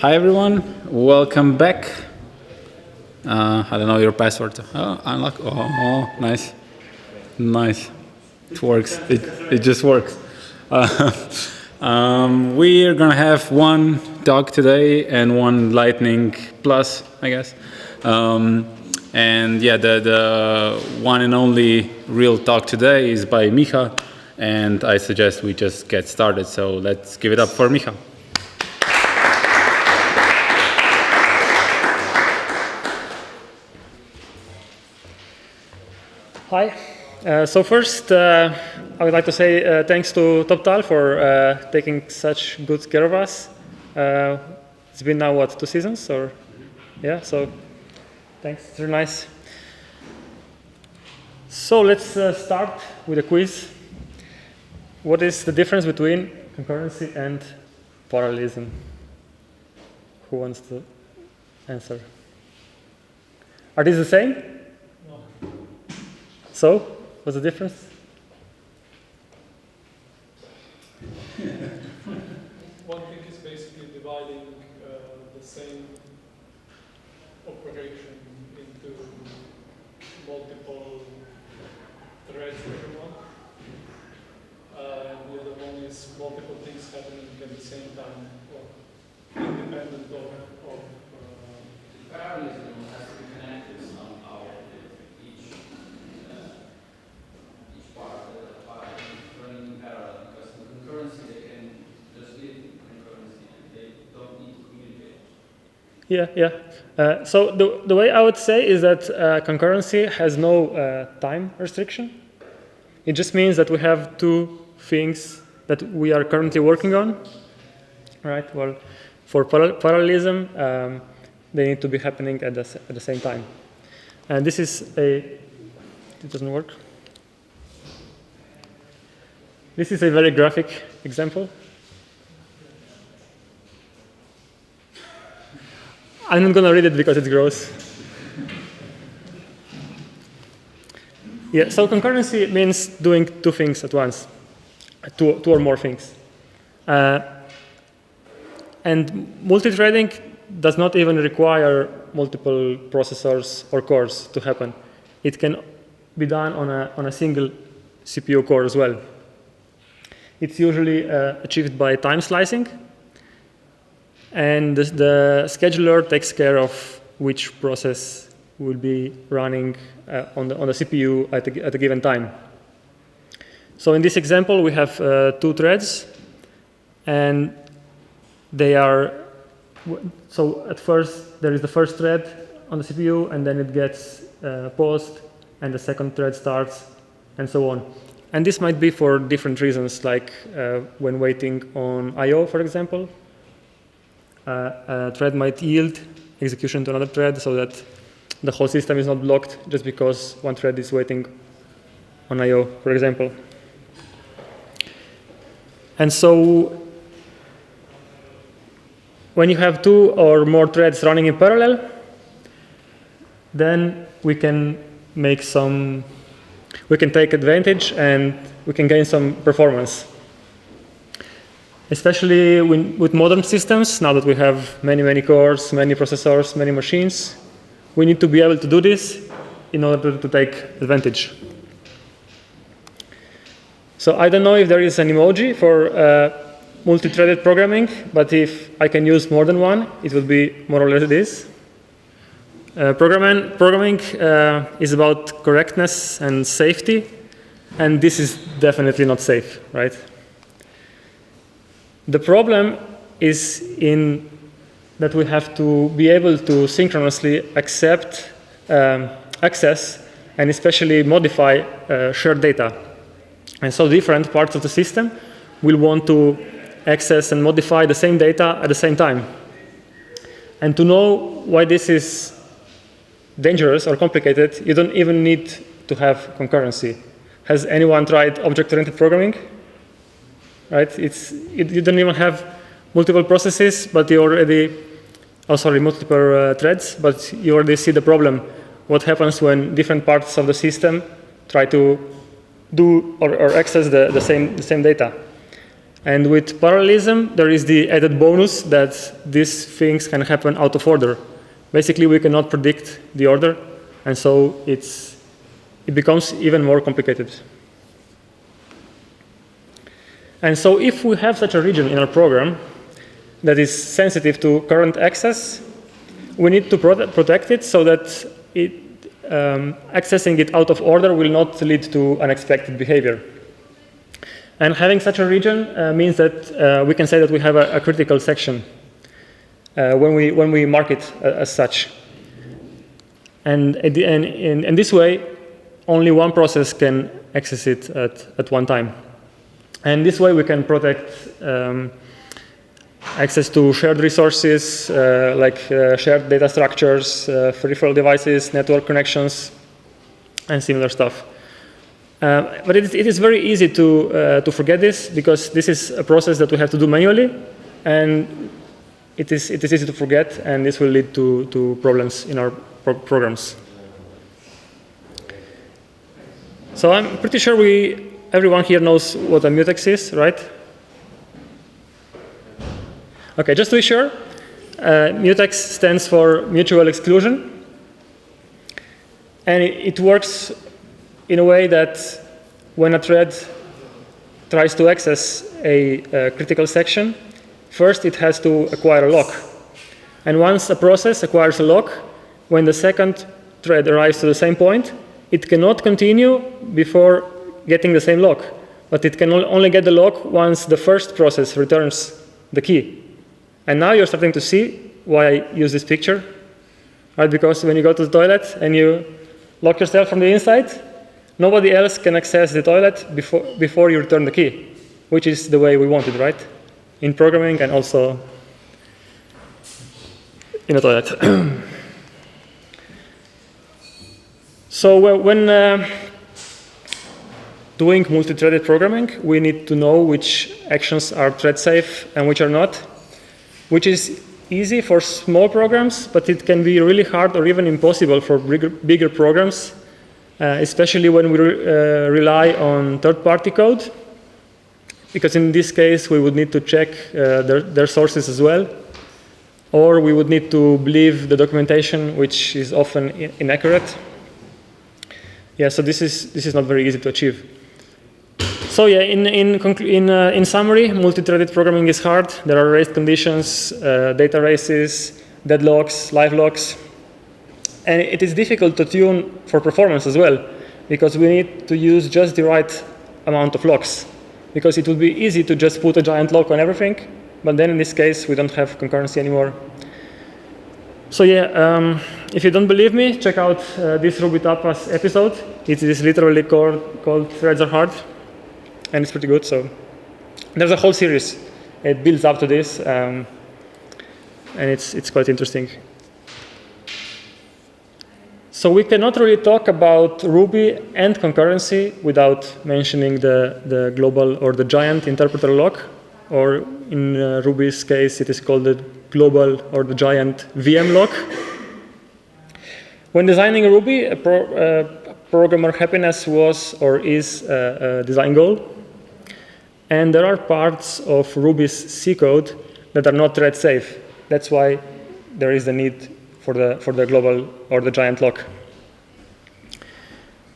Hi everyone, welcome back. I don't know your password. Oh, unlock. Oh, nice, nice. It works. It just works. We're gonna have one talk today and one lightning plus, I guess. And yeah, the one and only real talk today is by Micha, and I suggest we just get started. So let's give it up for Micha. Hi. So first, I would like to say thanks to TopTal for taking such good care of us. It's been now, what, 2 seasons? Or yeah, so thanks. It's really nice. So let's start with a quiz. What is the difference between concurrency and parallelism? Who wants to answer? Are these the same? So, what's the difference? One thing is basically dividing the same operation into multiple threads, if you want. And the other one is multiple things happening at the same time, or independent of parallelism has to be connected somehow with each part running in parallel, because in concurrency they can just live in concurrency and they don't need to communicate. Yeah. So the way I would say is that concurrency has no time restriction. It just means that we have 2 things that we are currently working on, right? Well, for parallelism, they need to be happening at the same time. And this is it doesn't work. This is a very graphic example. I'm not going to read it because it's gross. Yeah, so concurrency means doing 2 things at once, two or more things. And multi-threading does not even require multiple processors or cores to happen. It can be done on a single CPU core as well. It's usually achieved by time slicing, and the scheduler takes care of which process will be running on the CPU at a given time. So in this example, we have 2 threads, and they are, so at first there is the first thread on the CPU, and then it gets paused, and the second thread starts, and so on. And this might be for different reasons, like when waiting on I/O, for example. A thread might yield execution to another thread so that the whole system is not blocked just because one thread is waiting on I/O, for example. And so when you have 2 or more threads running in parallel, then we can take advantage and we can gain some performance. Especially with modern systems, now that we have many cores, many processors, many machines, we need to be able to do this in order to take advantage. So I don't know if there is an emoji for multi-threaded programming, but if I can use more than one, it will be more or less this. Programming is about correctness and safety, and this is definitely not safe, right? The problem is in that we have to be able to synchronously accept access and especially modify shared data. And so different parts of the system will want to access and modify the same data at the same time. And to know why this is dangerous or complicated, you don't even need to have concurrency. Has anyone tried object-oriented programming? Right? You don't even have multiple processes, but you already, multiple threads, but you already see the problem. What happens when different parts of the system try to do or access the same data? And with parallelism, there is the added bonus that these things can happen out of order. Basically, we cannot predict the order, and so it becomes even more complicated. And so if we have such a region in our program that is sensitive to current access, we need to protect it so that accessing it out of order will not lead to unexpected behavior. And having such a region means that we can say that we have a critical section when we mark it as such. And in this way, only one process can access it at one time. And this way we can protect access to shared resources, like shared data structures, peripheral devices, network connections, and similar stuff. But it is very easy to forget this, because this is a process that we have to do manually, and it is easy to forget, and this will lead to problems in our programs. So I'm pretty sure everyone here knows what a mutex is, right? Okay, just to be sure, mutex stands for mutual exclusion. And it works in a way that when a thread tries to access a critical section, first it has to acquire a lock. And once a process acquires a lock, when the second thread arrives to the same point, it cannot continue before getting the same lock. But it can only get the lock once the first process returns the key. And now you're starting to see why I use this picture, right? Because when you go to the toilet and you lock yourself from the inside, nobody else can access the toilet before you return the key, which is the way we want it, right? In programming and also in a toilet. So when doing multi-threaded programming, we need to know which actions are thread safe and which are not, which is easy for small programs, but it can be really hard or even impossible for bigger programs, especially when we rely on third-party code, because in this case we would need to check their sources as well, or we would need to believe the documentation, which is often inaccurate. Yeah, so this is not very easy to achieve. So yeah, in summary, multi-threaded programming is hard. There are race conditions, data races, deadlocks, live locks. And it is difficult to tune for performance as well, because we need to use just the right amount of locks. Because it would be easy to just put a giant lock on everything, but then in this case, we don't have concurrency anymore. So yeah, if you don't believe me, check out this Ruby Tapas episode. It is literally called Threads Are Hard. And it's pretty good. So there's a whole series. It builds up to this, and it's quite interesting. So we cannot really talk about Ruby and concurrency without mentioning the global or the giant interpreter lock, or in Ruby's case, it is called the global or the giant VM lock. When designing Ruby, programmer happiness was or is a design goal. And there are parts of Ruby's C code that are not thread safe. That's why there is the need for the global or the giant lock.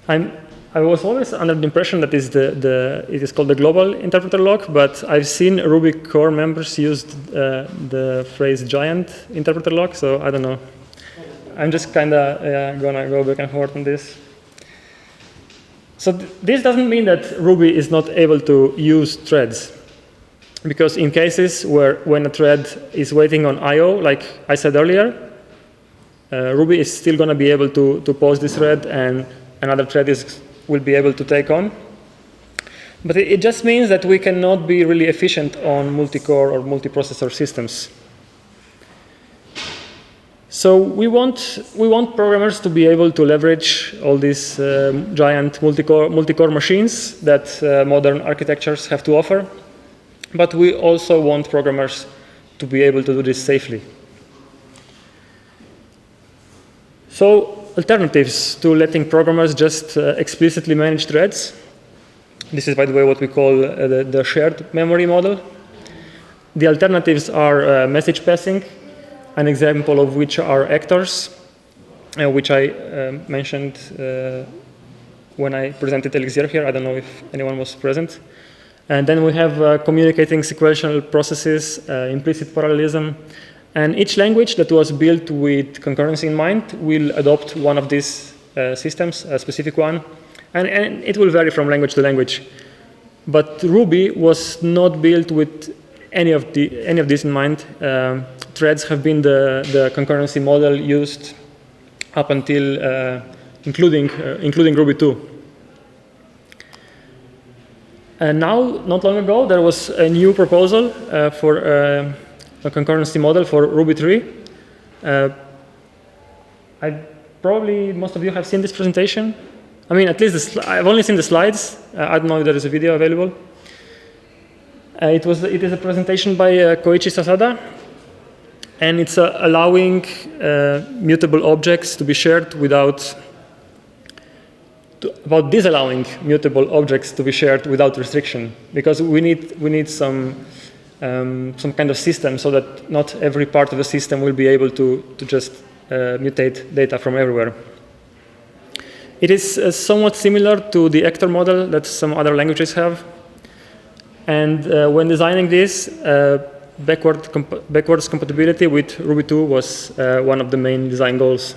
I was always under the impression that it is called the global interpreter lock, but I've seen Ruby core members use the phrase giant interpreter lock, so I don't know. I'm just kind of gonna go back and forth on this. So this doesn't mean that Ruby is not able to use threads, because in cases when a thread is waiting on I/O, like I said earlier, Ruby is still going to be able to pause this thread, and another thread will be able to take on. But it just means that we cannot be really efficient on multi-core or multi-processor systems. So we want programmers to be able to leverage all these giant multi-core machines that modern architectures have to offer. But we also want programmers to be able to do this safely. So alternatives to letting programmers just explicitly manage threads. This is, by the way, what we call the shared memory model. The alternatives are message passing, an example of which are actors, which I mentioned when I presented Elixir here. I don't know if anyone was present. And then we have communicating sequential processes, implicit parallelism. And each language that was built with concurrency in mind will adopt one of these systems, a specific one. And it will vary from language to language. But Ruby was not built with any of this in mind. Threads have been the concurrency model used up until including Ruby 2. And now, not long ago, there was a new proposal for a concurrency model for Ruby 3. Probably most of you have seen this presentation. I mean, at least I've only seen the slides. I don't know if there is a video available. It is a presentation by Koichi Sasada, and it's allowing mutable objects to be shared about disallowing mutable objects to be shared without restriction, because we need some kind of system so that not every part of the system will be able to just mutate data from everywhere. It is somewhat similar to the actor model that some other languages have. And when designing this, backwards compatibility with Ruby 2 was one of the main design goals.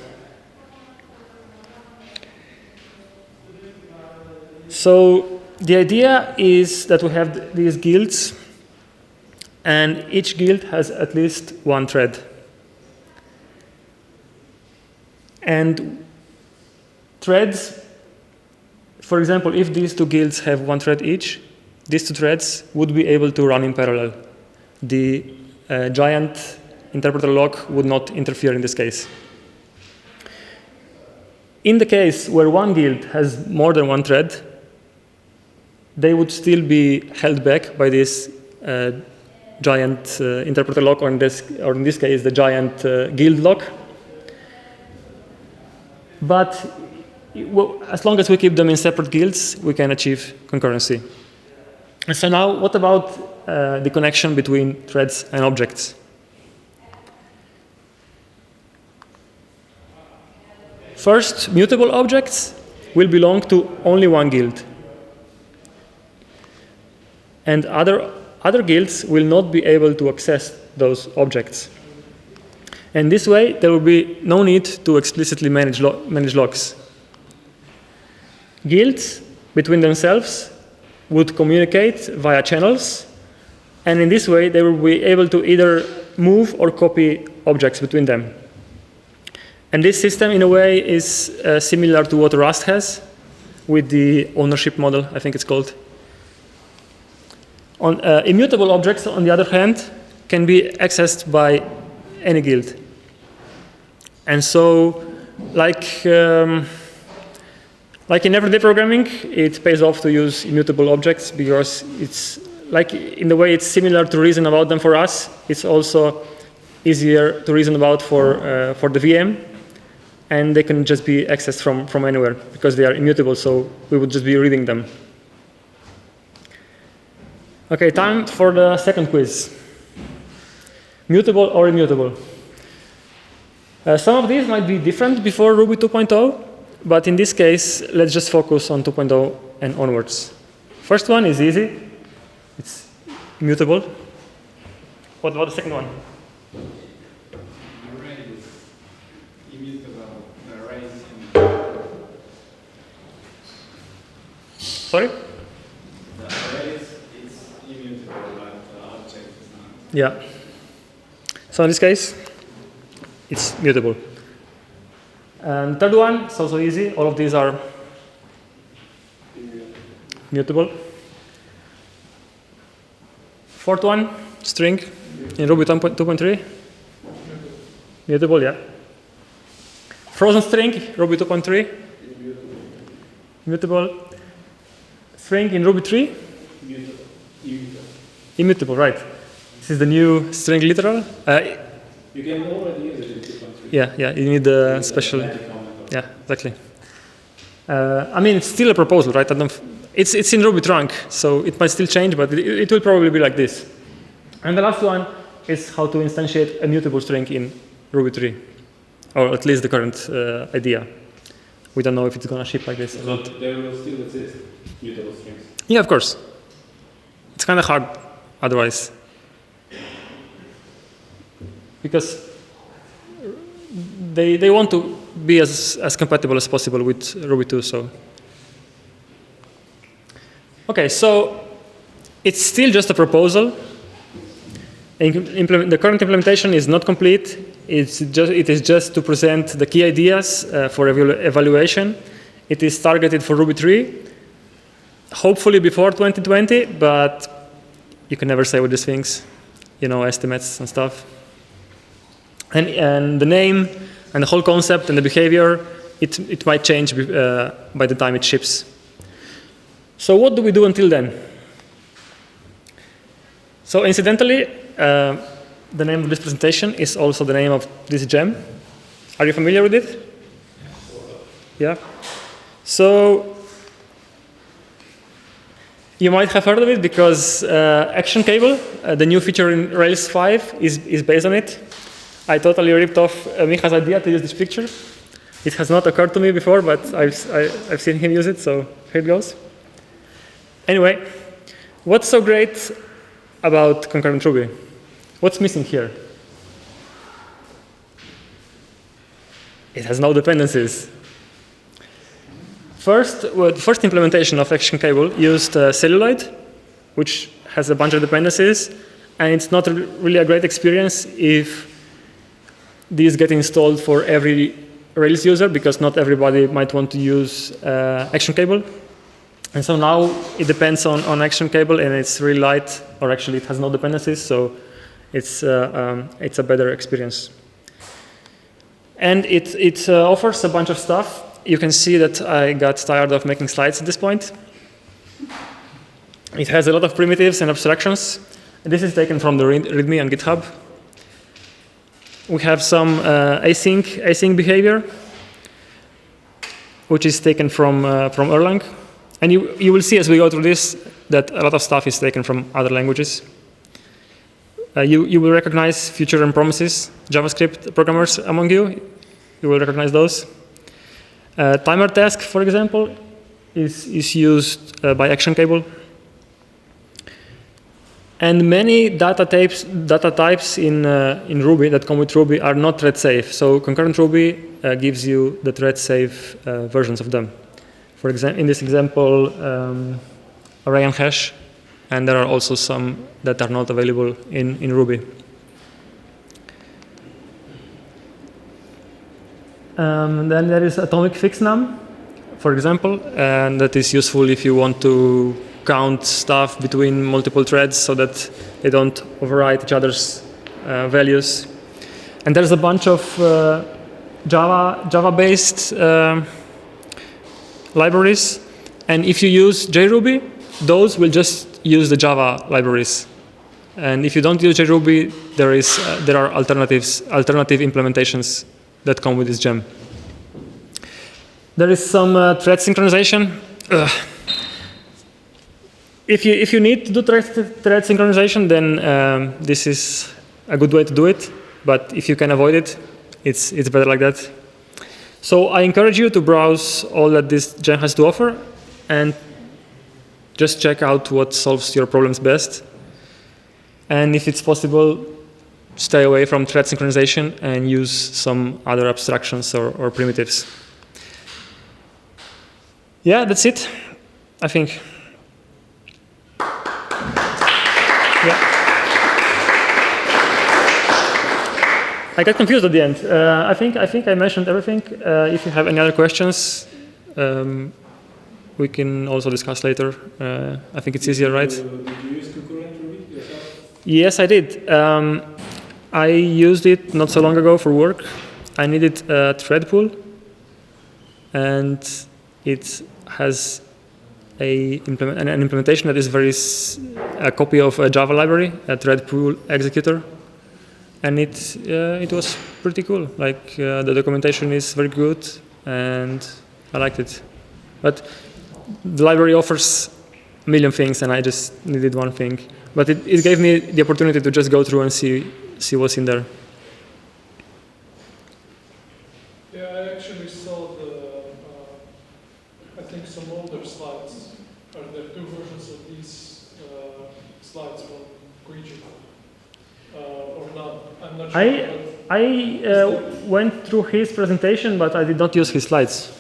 So the idea is that we have these guilds, and each guild has at least one thread. And threads, for example, if these two guilds have one thread each, these two threads would be able to run in parallel. The giant interpreter lock would not interfere in this case. In the case where one guild has more than one thread, they would still be held back by this giant interpreter lock, or in this case, the giant guild lock. But as long as we keep them in separate guilds, we can achieve concurrency. And so now, what about the connection between threads and objects? First, mutable objects will belong to only one guild. And other guilds will not be able to access those objects. And this way, there will be no need to explicitly manage locks. Guilds between themselves would communicate via channels, and in this way, they will be able to either move or copy objects between them. And this system, in a way, is similar to what Rust has with the ownership model, I think it's called. Immutable objects, on the other hand, can be accessed by any guild. And so, like in everyday programming, it pays off to use immutable objects because it's like, in the way it's similar to reason about them for us, it's also easier to reason about for the VM, and they can just be accessed from anywhere because they are immutable, so we would just be reading them. Okay, time for the second quiz. Mutable or immutable? Some of these might be different before Ruby 2.0, but in this case, let's just focus on 2.0 and onwards. First one is easy. It's immutable. What about the second one? Array is immutable. The array is Sorry? The array is immutable, but the object is not. Yeah. So in this case, it's mutable. And third one, it's also easy. All of these are mutable. Fourth one, string in Ruby 2.3. Mutable, yeah. Frozen string, Ruby 2.3. Mutable. String in Ruby 3. Immutable, right. This is the new string literal. You can already use it in 2.3. Yeah, you need the special. Yeah, exactly. I mean, it's still a proposal, right? It's in Ruby trunk, so it might still change, but it will probably be like this. And the last one is how to instantiate a mutable string in Ruby 3, or at least the current idea. We don't know if it's going to ship like this. So there will still exist mutable strings. Yeah, of course. It's kind of hard otherwise. Because they want to be as compatible as possible with Ruby 2. So. Okay, so it's still just a proposal. The current implementation is not complete. It is just to present the key ideas for evaluation. It is targeted for Ruby 3, hopefully before 2020, but you can never say with these things, estimates and stuff. And the name and the whole concept and the behavior, it might change by the time it ships. So what do we do until then? So incidentally, the name of this presentation is also the name of this gem. Are you familiar with it? Yeah. So you might have heard of it because Action Cable, the new feature in Rails 5, is based on it. I totally ripped off Micha's idea to use this picture. It has not occurred to me before, but I've seen him use it, so here it goes. Anyway, what's so great about concurrent Ruby? What's missing here? It has no dependencies. The first implementation of Action Cable used Celluloid, which has a bunch of dependencies, and it's not really a great experience if these get installed for every Rails user, because not everybody might want to use Action Cable. And so now it depends on Action Cable, and it's really light, or actually it has no dependencies, so it's a better experience. And it offers a bunch of stuff. You can see that I got tired of making slides at this point. It has a lot of primitives and abstractions. This is taken from the README on GitHub. We have some async behavior, which is taken from Erlang. And you will see as we go through this that a lot of stuff is taken from other languages. You will recognize future and promises, JavaScript programmers among you. You will recognize those. Timer task, for example, is used by Action Cable. And many data types in Ruby that come with Ruby are not thread safe. So concurrent Ruby gives you the thread safe versions of them. For example, in this example, array and hash, and there are also some that are not available in Ruby. Then there is atomic fixnum, for example, and that is useful if you want to count stuff between multiple threads so that they don't overwrite each other's values. And there's a bunch of Java-based libraries, and if you use JRuby, those will just use the Java libraries. And if you don't use JRuby, there are alternative implementations that come with this gem. There is some thread synchronization. If you need to do thread synchronization, then this is a good way to do it. But if you can avoid it, it's better like that. So I encourage you to browse all that this gem has to offer and just check out what solves your problems best. And if it's possible, stay away from thread synchronization and use some other abstractions or primitives. Yeah, that's it, I think. Yeah. I got confused at the end. I think I mentioned everything. If you have any other questions, we can also discuss later. I think it's easier, right? Did you use concurrent Ruby yourself? Yes, I did. I used it not so long ago for work. I needed a thread pool, and it has an implementation that is a copy of a Java library, a thread pool executor. And it was pretty cool. Like the documentation is very good, and I liked it. But the library offers a million things, and I just needed one thing. But it gave me the opportunity to just go through and see what's in there. Yeah, I actually saw I think some older slides. Are there two versions of these slides from Koichi? Or not? I'm not sure. I went through his presentation, but I did not use his slides.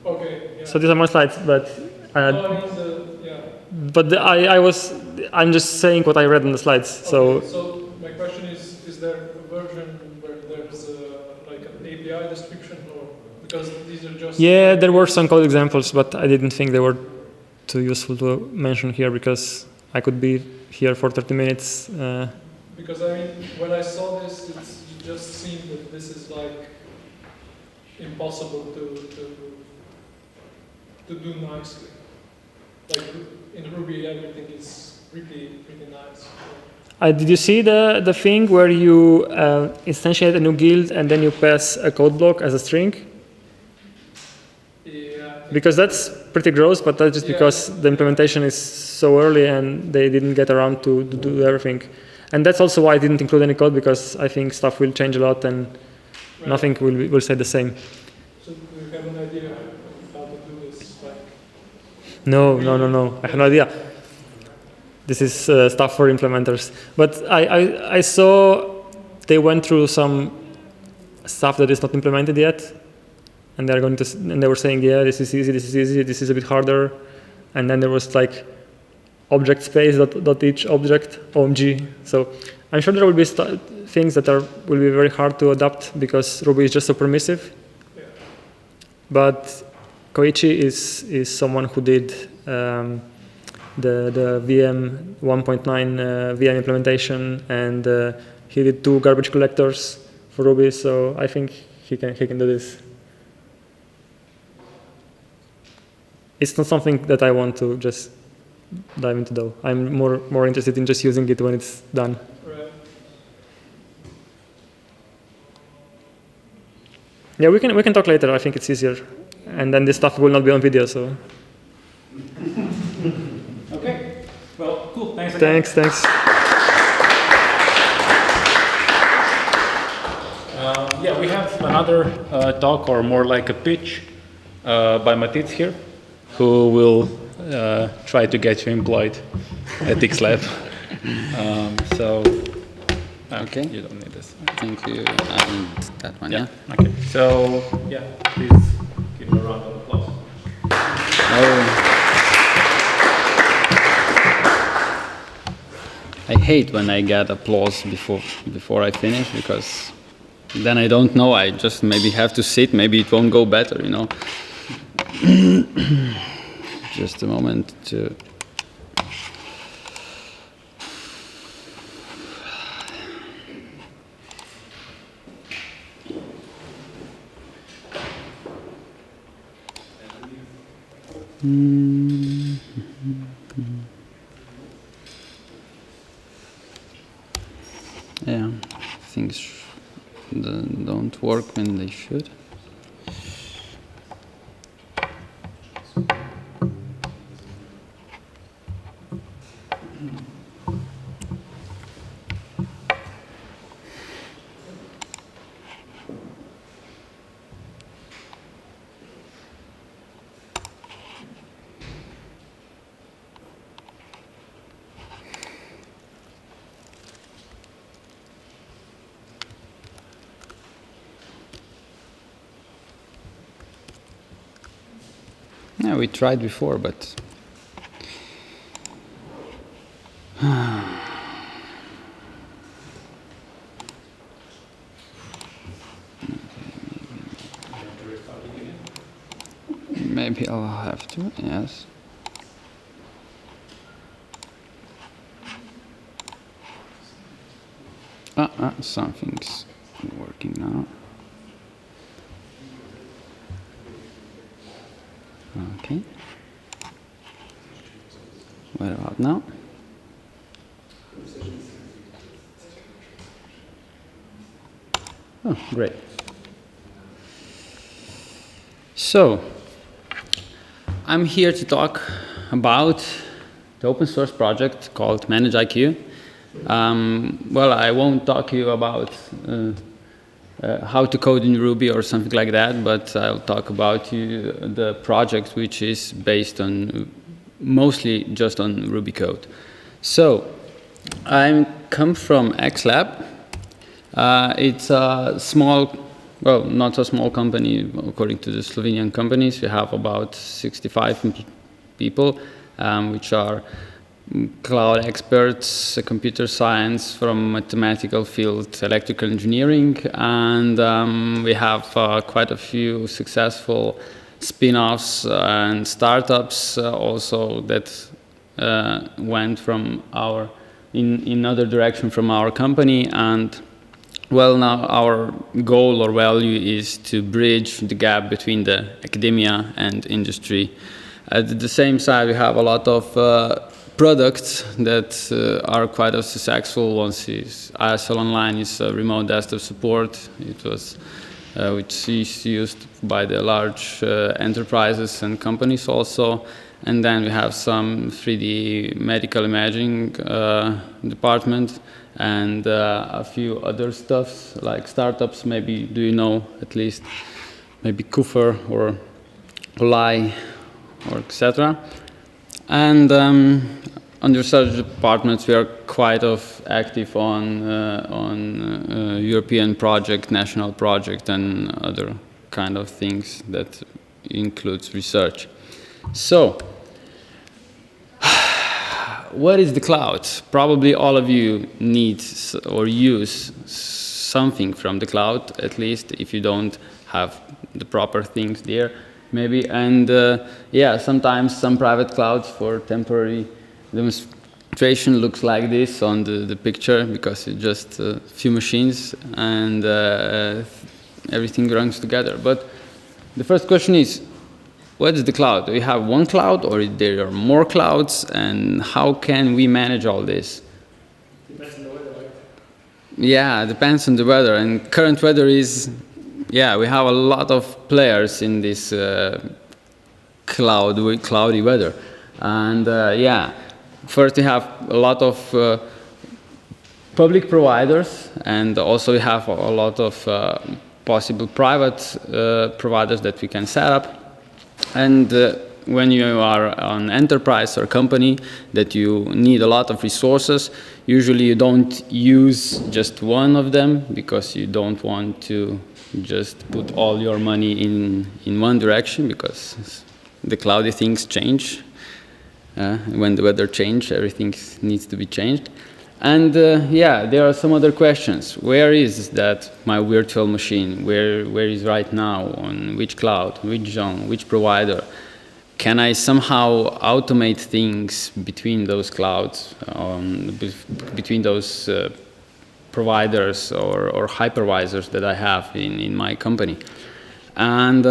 Okay. Yeah. So these are my slides, but I'm just saying what I read in the slides. So my question is there a version where there's like an API description, or because these are just there were some code examples, but I didn't think they were too useful to mention here because I could be here for 30 minutes. Because I mean, when I saw this, it just seemed that this is like impossible to do nicely. Like in Ruby, everything is pretty nice. Did you see the thing where you instantiate a new guild and then you pass a code block as a string? Yeah. Because that's pretty gross, but that's just because the implementation is so early and they didn't get around to do everything. And that's also why I didn't include any code, because I think stuff will change a lot and nothing will stay the same. So do you have an idea of how to do this? Like, No. I have no idea. This is stuff for implementers. But I saw they went through some stuff that is not implemented yet, and they were saying, yeah, this is easy, this is a bit harder, and then there was like object space dot each object OMG. So I'm sure there will be things that will be very hard to adapt because Ruby is just so permissive. yeah. But Koichi is someone who did the VM 1.9 VM implementation, and he did 2 garbage collectors for Ruby. So I think he can do this. It's not something that I want to just dive into though. I'm more interested in just using it when it's done. Right. Yeah, we can talk later. I think it's easier, and then this stuff will not be on video. So. Okay. Well, cool. Thanks again. Thanks. Yeah, we have another talk, or more like a pitch, by Matic here, who will try to get you employed at XLab. Okay. You don't need this. Thank you. And that one, yeah? Okay. So, yeah, please give a round of applause. I hate when I get applause before I finish, because then I don't know. I just maybe have to sit. Maybe it won't go better, you know. Just a moment to. Yeah, things don't work when they should. Yeah, we tried before, but maybe I'll have to, yes. Something's working now. Okay. What about now? Oh, great. So, I'm here to talk about the open source project called ManageIQ. Well, I won't talk to you about how to code in Ruby or something like that, but I'll talk about the project, which is based on mostly just on Ruby code. So I come from XLab. It's a small, well, not a small company according to the Slovenian companies. We have about 65 people, which are cloud experts, computer science from mathematical field, electrical engineering, and we have quite a few successful spin-offs and startups also that went from in other direction from our company. And well, now our goal or value is to bridge the gap between the academia and industry. At the same side, we have a lot of products that are quite successful. One is ISL Online, is remote desktop support. It was which is used by the large enterprises and companies also. And then we have some 3D medical imaging department and a few other stuffs like startups. Maybe do you know at least maybe Kufer or Olai or etc. And under such departments, we are quite active on European project, national project, and other kind of things that includes research. So, what is the cloud? Probably all of you need or use something from the cloud, at least if you don't have the proper things there. Maybe, and yeah, sometimes some private clouds for temporary demonstration looks like this on the picture, because it's just a few machines and everything runs together. But the first question is, what is the cloud? Do we have one cloud, or there are more clouds, and how can we manage all this? Depends on the weather, right? Yeah, it depends on the weather, and current weather is, yeah, we have a lot of players in this cloudy weather. And yeah, first we have a lot of public providers, and also we have a lot of possible private providers that we can set up. And when you are an enterprise or company that you need a lot of resources, usually you don't use just one of them, because you don't want to just put all your money in one direction, because the cloudy things change. When the weather changes, everything needs to be changed. And yeah, there are some other questions. Where is that my virtual machine? Where is right now? On which cloud? Which zone? Which provider? Can I somehow automate things between those clouds, between those providers or hypervisors that I have in my company? And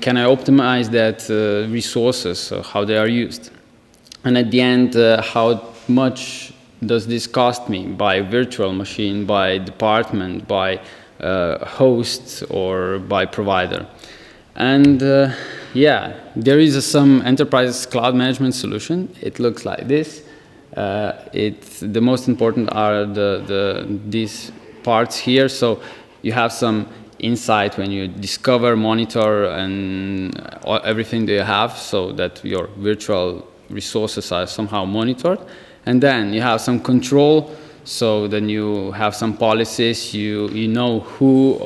can I optimize that resources, how they are used? And at the end, how much does this cost me by virtual machine, by department, by host, or by provider? And yeah, there is some enterprise cloud management solution. It looks like this. The most important are these parts here. So you have some insight when you discover, monitor, and everything that you have, so that your virtual resources are somehow monitored. And then you have some control, so then you have some policies. You know who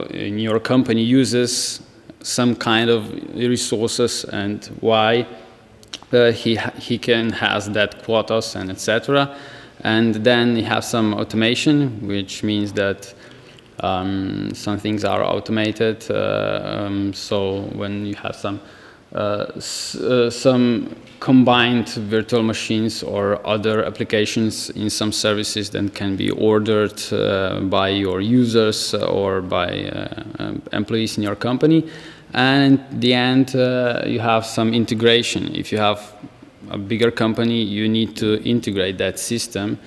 in your company uses some kind of resources and why he can has that quotas and etc. And then you have some automation, which means that some things are automated. So when you have some combined virtual machines or other applications in some services that can be ordered by your users or by employees in your company. And at the end, you have some integration. If you have a bigger company, you need to integrate that system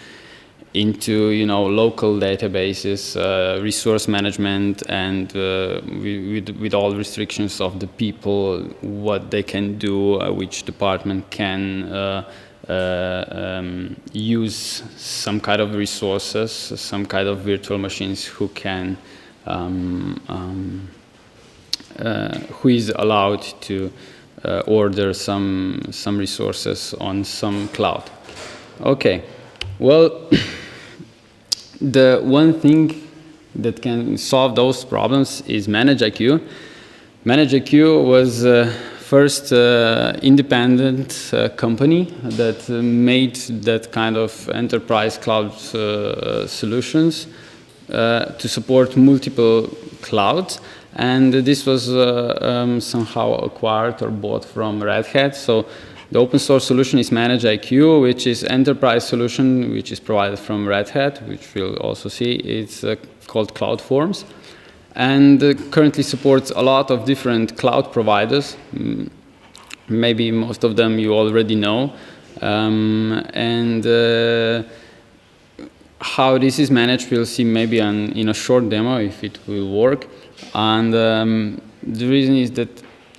into local databases, resource management, and with all restrictions of the people, what they can do, which department can use some kind of resources, some kind of virtual machines who can who is allowed to order some resources on some cloud. Okay, well, the one thing that can solve those problems is ManageIQ. ManageIQ was first independent company that made that kind of enterprise cloud solutions to support multiple clouds. And this was somehow acquired or bought from Red Hat. So the open source solution is ManageIQ, which is enterprise solution, which is provided from Red Hat, which we'll also see. It's called CloudForms, and currently supports a lot of different cloud providers. Maybe most of them you already know. How this is managed, we'll see maybe in a short demo if it will work. And the reason is that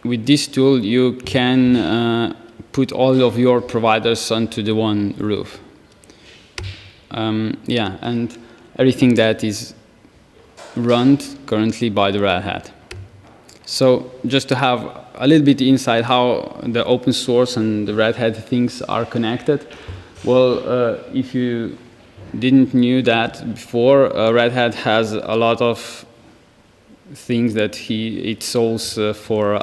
with this tool you can put all of your providers onto the one roof. Yeah, and everything that is run currently by the Red Hat. So just to have a little bit insight how the open source and the Red Hat things are connected. Well, if you didn't knew that before, Red Hat has a lot of things that it solves for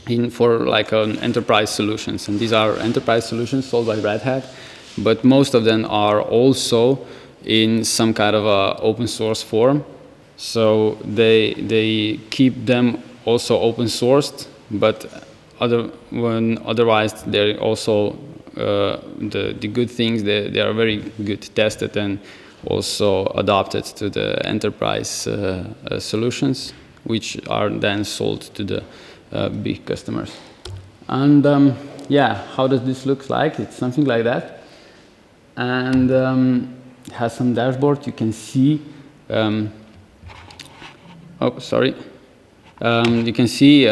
like an enterprise solutions, and these are enterprise solutions sold by Red Hat, but most of them are also in some kind of a open source form. So they keep them also open sourced, but otherwise they're also the good things, they are very good tested and also adapted to the enterprise solutions, which are then sold to the big customers. And yeah, how does this look like? It's something like that. And it has some dashboard. You can see, you can see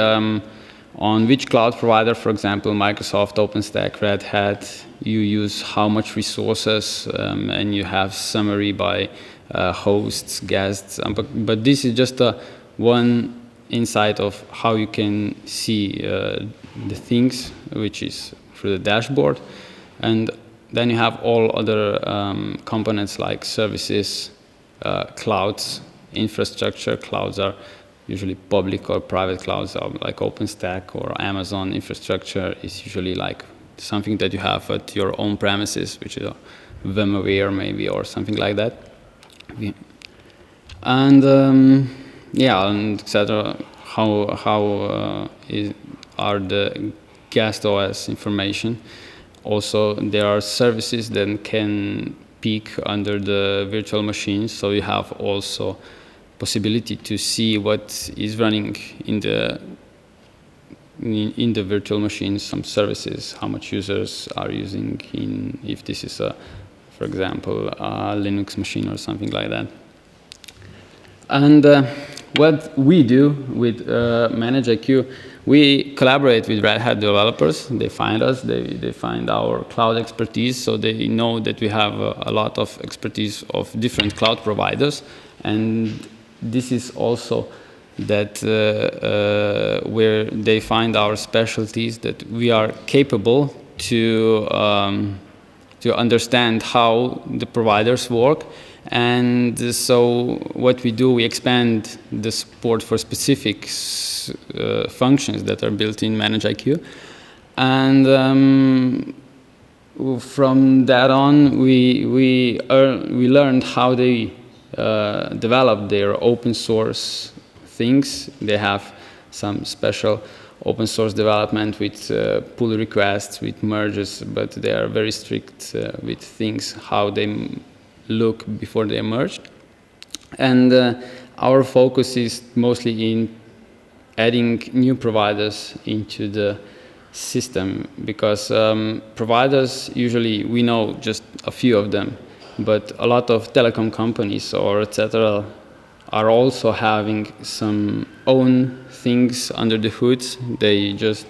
on which cloud provider, for example, Microsoft, OpenStack, Red Hat, you use how much resources, and you have summary by hosts, guests. But this is just one insight of how you can see the things, which is through the dashboard. And then you have all other components like services, clouds, infrastructure. Clouds are usually public or private clouds, like OpenStack or Amazon. Infrastructure is usually like something that you have at your own premises, which is VMware maybe or something like that. And yeah, and etc. How are the guest OS information? Also, there are services that can peek under the virtual machines, so you have also possibility to see what is running in the virtual machines, some services, how much users are using if this is for example, a Linux machine or something like that. And what we do with ManageIQ, we collaborate with Red Hat developers. They find us, they find our cloud expertise, so they know that we have a lot of expertise of different cloud providers. And this is also that where they find our specialties, that we are capable to understand how the providers work. And so what we do, we expand the support for specific functions that are built in ManageIQ. And from that on, we learned how they develop their open source things. They have some special open source development with pull requests, with merges, but they are very strict with things, how they look before they emerge. And our focus is mostly in adding new providers into the system, because providers, usually we know just a few of them. but a lot of telecom companies or etc. are also having some own things under the hoods. They just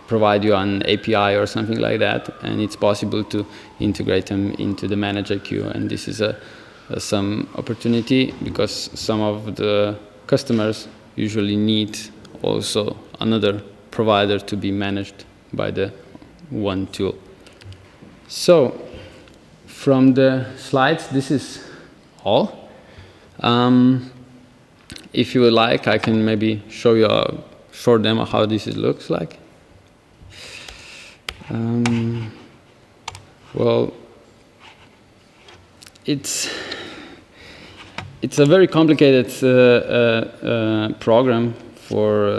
provide you an API or something like that, and it's possible to integrate them into the ManageIQ. And this is some opportunity because some of the customers usually need also another provider to be managed by the one tool. So from the slides, this is all. If you would like, I can maybe show you a short demo how this looks like. Well, it's a very complicated program for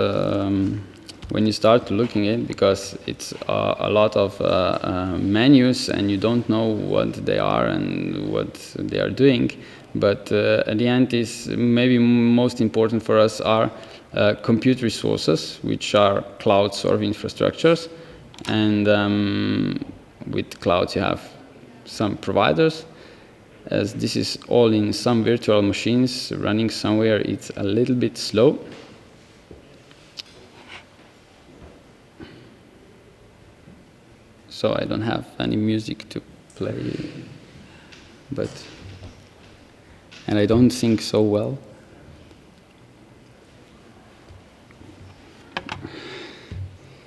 when you start looking at it, because it's a lot of menus and you don't know what they are and what they are doing. But at the end, is maybe most important for us are compute resources, which are cloud server infrastructures. And with clouds, you have some providers. As this is all in some virtual machines running somewhere, it's a little bit slow. So I don't have any music to play, and I don't sing so well.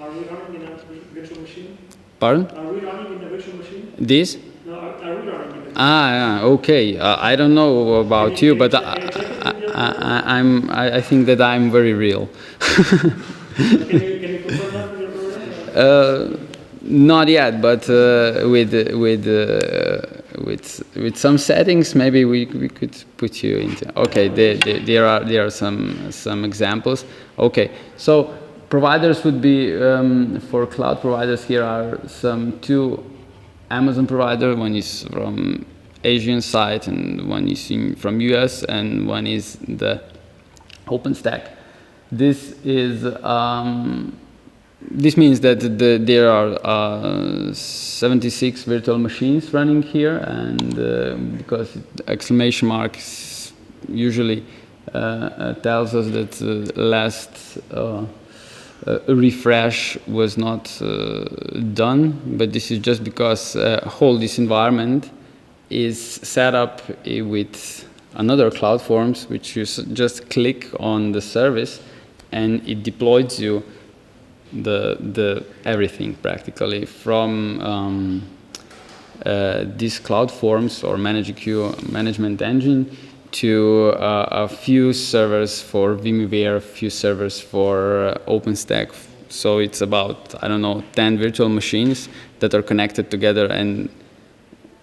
Are we running in a virtual machine? Pardon? Are we running in a virtual machine? This? No, are we running in a Yeah, okay. I don't know about you, but I think that I'm very real. Can you confirm that with your program? Not yet, but with some settings, maybe we could put you into. Okay, there are some examples. Okay, so providers would be for cloud providers. Here are two Amazon provider. One is from Asian side, and one is from US, and one is the OpenStack. This is. This means that there are 76 virtual machines running here, and because exclamation marks usually tells us that last refresh was not done, but this is just because whole this environment is set up with another cloud forms, which you just click on the service, and it deploys you the everything practically from these cloud forms or ManageIQ management engine to a few servers for VMware, a few servers for OpenStack. So it's about, I don't know, 10 virtual machines that are connected together, and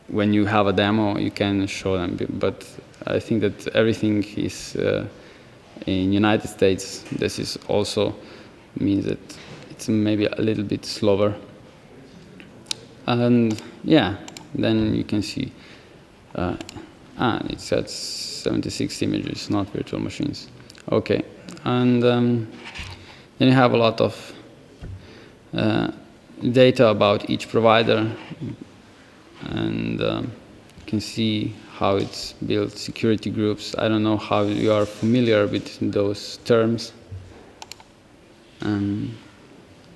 when you have a demo, you can show them. But I think that everything is in United States. This is also means that it's maybe a little bit slower. And yeah, then you can see it says 76 images, not virtual machines. Okay, and then you have a lot of data about each provider, and you can see how it's built, security groups. I don't know how you are familiar with those terms.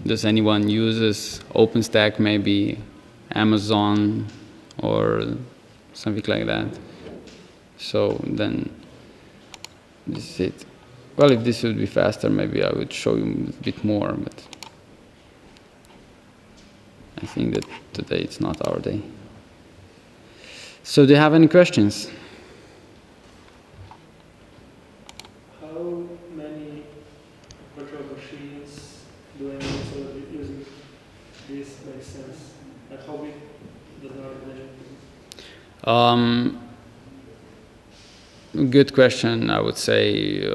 Does anyone uses OpenStack, maybe Amazon or something like that? So then this is it. Well, if this would be faster, maybe I would show you a bit more, but I think that today it's not our day. So do you have any questions? How many virtual machines do I need so that using this makes sense? And how big does our organization? Good question. I would say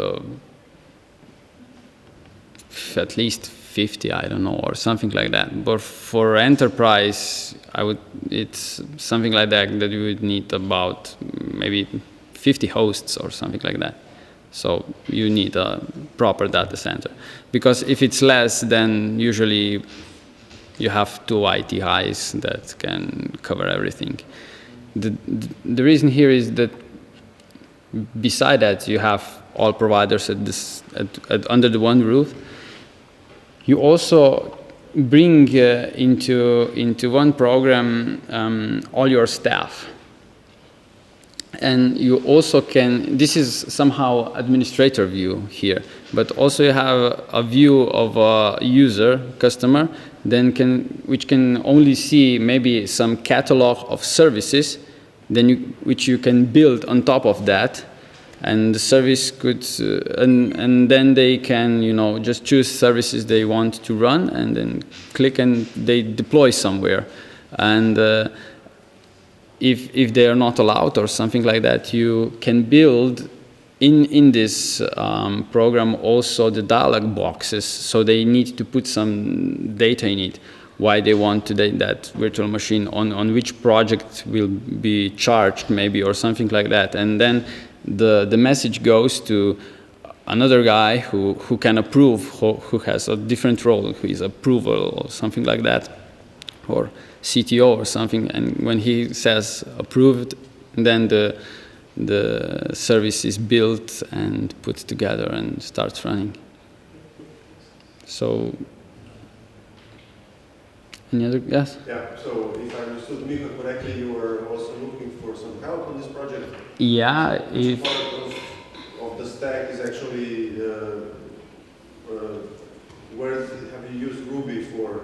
at least 50, I don't know, or something like that. But for enterprise, it's something like that you would need about maybe 50 hosts or something like that. So you need a proper data center. Because if it's less, then usually you have two IT highs that can cover everything. the reason here is that beside that you have all providers under the one roof. You also bring into one program all your staff. And you also can, this is somehow administrator view here, but also you have a view of a user, customer, which can only see maybe some catalog of services, which you can build on top of that. And the service could, and then they can, just choose services they want to run, and then click and they deploy somewhere. And if they are not allowed or something like that, you can build in this program also the dialog boxes. So they need to put some data in it, why they want that virtual machine, on which project will be charged maybe, or something like that. And then the message goes to another guy who can approve, who has a different role, who is approval or something like that, or CTO or something. And when he says approved, then the service is built and put together and starts running. So, any other, yes? Yeah, so if I understood Miha correctly, you were also looking for some help on this project? Yeah, Which part of the stack is actually, where have you used Ruby for?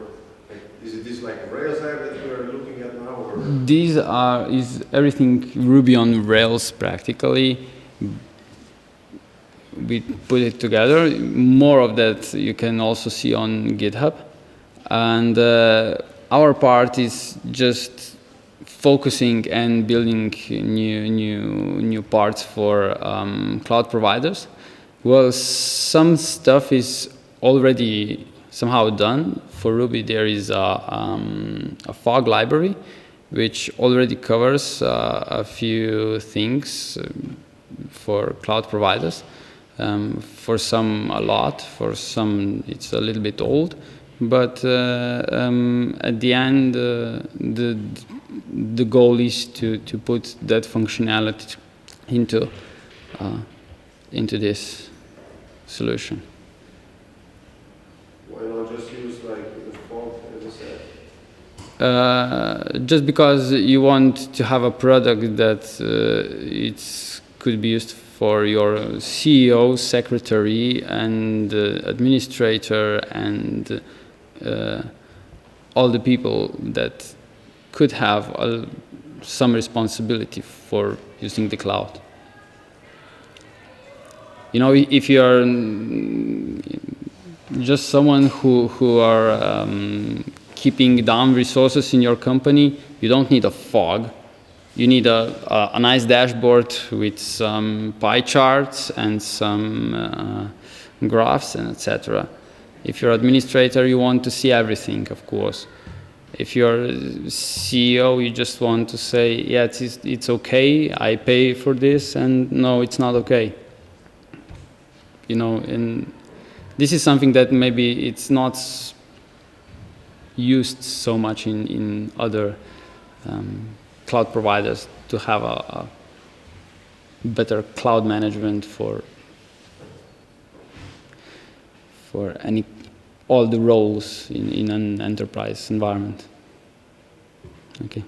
Is this like Rails app that you are looking at now? Or? These is everything Ruby on Rails practically. We put it together. More of that you can also see on GitHub. And our part is just focusing and building new parts for cloud providers. Well, some stuff is already somehow done. For Ruby, there is a fog library, which already covers a few things for cloud providers. For some, a lot. For some, it's a little bit old. But at the end, the goal is to put that functionality into this solution. Why not just use like the font as I said? Just because you want to have a product that could be used for your CEO, secretary, and administrator, and all the people that could have some responsibility for using the cloud. If you are just someone who are keeping down resources in your company, you don't need a fog. You need a nice dashboard with some pie charts and some graphs and etc. If you're administrator, you want to see everything, of course. If you're CEO, you just want to say, yeah, it's okay, I pay for this, and no, it's not okay. And this is something that maybe it's not used so much in other cloud providers, to have a better cloud management for all the roles in an enterprise environment. Okay.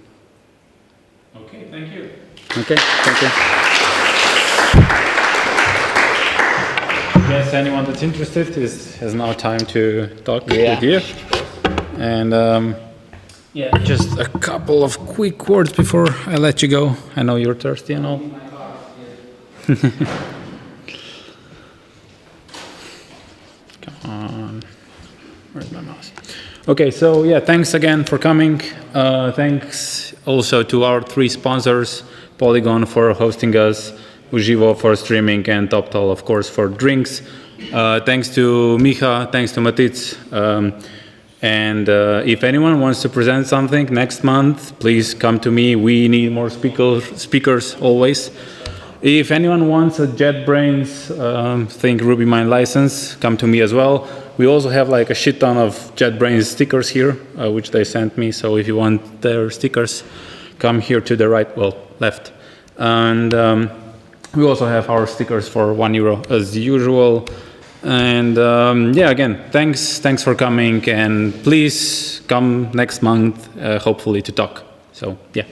Okay, thank you. Okay, thank you. Yes, anyone that's interested has now time to talk Yeah. with you. And just a couple of quick words before I let you go. I know you're thirsty and all. Come on. Where's my mouse? Okay, so yeah, thanks again for coming. Thanks also to our 3 sponsors, Polygon for hosting us, ŽIVO for streaming, and TopTal, of course, for drinks. Thanks to Miha, thanks to Matic. And if anyone wants to present something next month, please come to me. We need more speakers always. If anyone wants a JetBrains Think RubyMine license, come to me as well. We also have like a shit ton of JetBrains stickers here, which they sent me. So if you want their stickers, come here to the right, well, left. And we also have our stickers for €1 as usual. And yeah, again, thanks for coming, and please come next month, hopefully to talk. So yeah.